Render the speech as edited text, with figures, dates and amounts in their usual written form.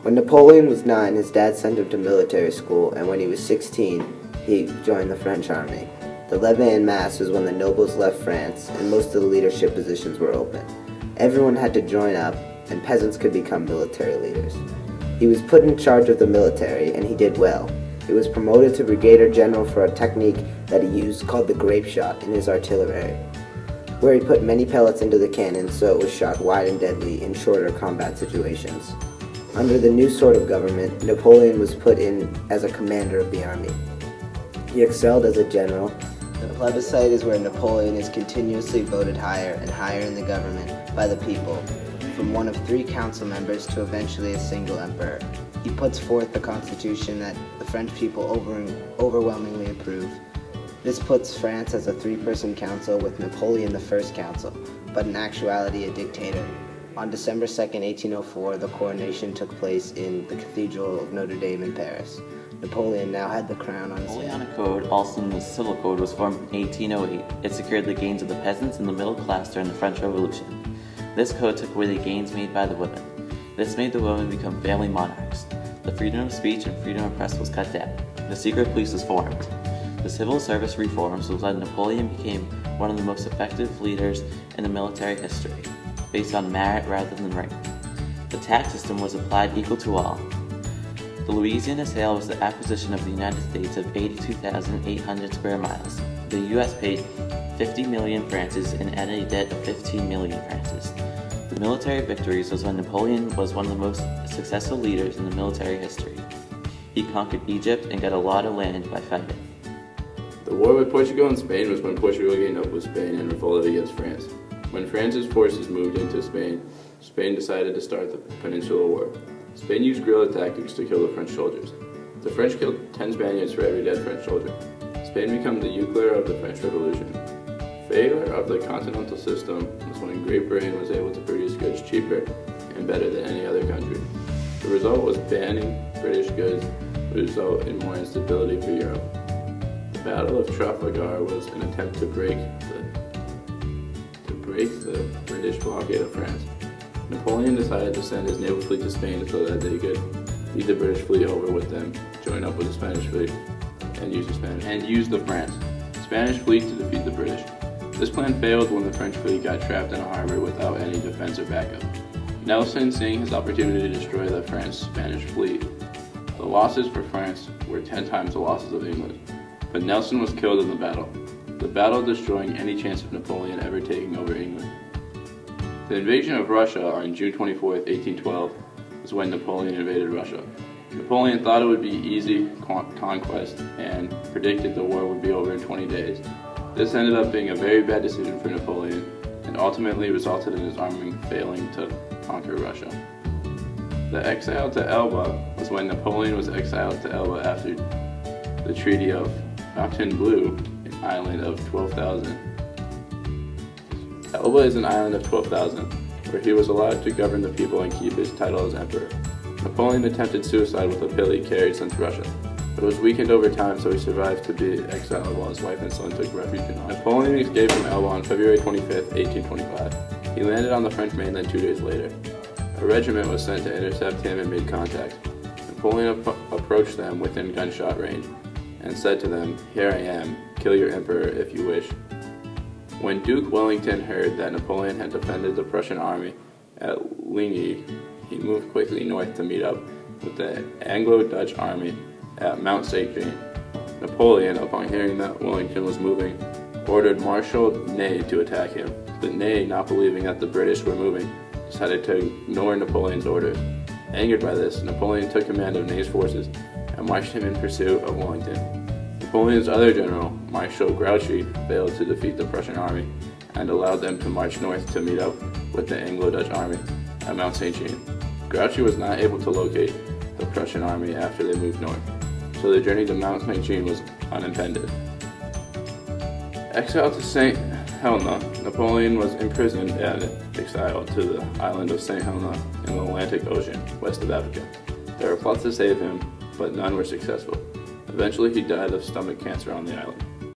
When Napoleon was 9, his dad sent him to military school, and when he was 16, he joined the French army. The levée en masse was when the nobles left France, and most of the leadership positions were open. Everyone had to join up, and peasants could become military leaders. He was put in charge of the military, and he did well. He was promoted to brigadier general for a technique that he used called the grape shot in his artillery, where he put many pellets into the cannon so it was shot wide and deadly in shorter combat situations. Under the new sort of government, Napoleon was put in as a commander of the army. He excelled as a general. The plebiscite is where Napoleon is continuously voted higher and higher in the government by the people, from one of 3 council members to eventually a single emperor. He puts forth the constitution that the French people overwhelmingly approve. This puts France as a 3-person council with Napoleon the first council, but in actuality a dictator. On December 2nd, 1804, the coronation took place in the Cathedral of Notre Dame in Paris. Napoleon now had the crown on his head. The Napoleonic Code, also known as the Civil Code, was formed in 1808. It secured the gains of the peasants and the middle class during the French Revolution. This code took away the gains made by the women. This made the women become family monarchs. The freedom of speech and freedom of press was cut down. The secret police was formed. The civil service reforms was when Napoleon became one of the most effective leaders in the military history, based on merit rather than rank. The tax system was applied equal to all. The Louisiana sale was the acquisition of the United States of 82,800 square miles. The U.S. paid 50 million francs and added a debt of 15 million francs. The military victories was when Napoleon was one of the most successful leaders in the military history. He conquered Egypt and got a lot of land by fighting. The war with Portugal and Spain was when Portugal gained up with Spain and revolted against France. When France's forces moved into Spain, Spain decided to start the Peninsular War. Spain used guerrilla tactics to kill the French soldiers. The French killed 10 Spaniards for every dead French soldier. Spain became the euclair of the French Revolution. Failure of the continental system was when Great Britain was able to produce goods cheaper and better than any other country. The result was banning British goods would result in more instability for Europe. The Battle of Trafalgar was an attempt to break the British blockade of France. Napoleon decided to send his naval fleet to Spain so that they could lead the British fleet over with them, join up with the Spanish fleet, and use the Spanish fleet to defeat the British. This plan failed when the French fleet got trapped in a harbor without any defense or backup. Nelson, seeing his opportunity to destroy the French-Spanish fleet, the losses for France were 10 times the losses of England, but Nelson was killed in the battle destroying any chance of Napoleon ever taking over England. The invasion of Russia on June 24, 1812 was when Napoleon invaded Russia. Napoleon thought it would be easy conquest and predicted the war would be over in 20 days. This ended up being a very bad decision for Napoleon and ultimately resulted in his army failing to conquer Russia. The exile to Elba was when Napoleon was exiled to Elba after the Treaty of Fontainebleau, an island of 12,000. Elba is an island of 12,000, where he was allowed to govern the people and keep his title as emperor. Napoleon attempted suicide with a pill he carried sent to Russia, but was weakened over time, so he survived to be exiled while his wife and son took refuge in Ireland. Napoleon escaped from Elba on February 25, 1825. He landed on the French mainland 2 days later. A regiment was sent to intercept him and made contact. Napoleon approached them within gunshot range and said to them, "Here I am, kill your emperor if you wish." When Duke Wellington heard that Napoleon had defended the Prussian army at Ligny, he moved quickly north to meet up with the Anglo-Dutch army at Mount St. Jean. Napoleon, upon hearing that Wellington was moving, ordered Marshal Ney to attack him, but Ney, not believing that the British were moving, decided to ignore Napoleon's orders. Angered by this, Napoleon took command of Ney's forces and marched him in pursuit of Wellington. Napoleon's other general, Marshal Grouchy, failed to defeat the Prussian army and allowed them to march north to meet up with the Anglo-Dutch army at Mount St. Jean. Grouchy was not able to locate the Prussian army after they moved north, so the journey to Mount St. Jean was unimpeded. Exiled to St. Helena, Napoleon was imprisoned and exiled to the island of St. Helena in the Atlantic Ocean, west of Africa. There were plots to save him, but none were successful. Eventually he died of stomach cancer on the island.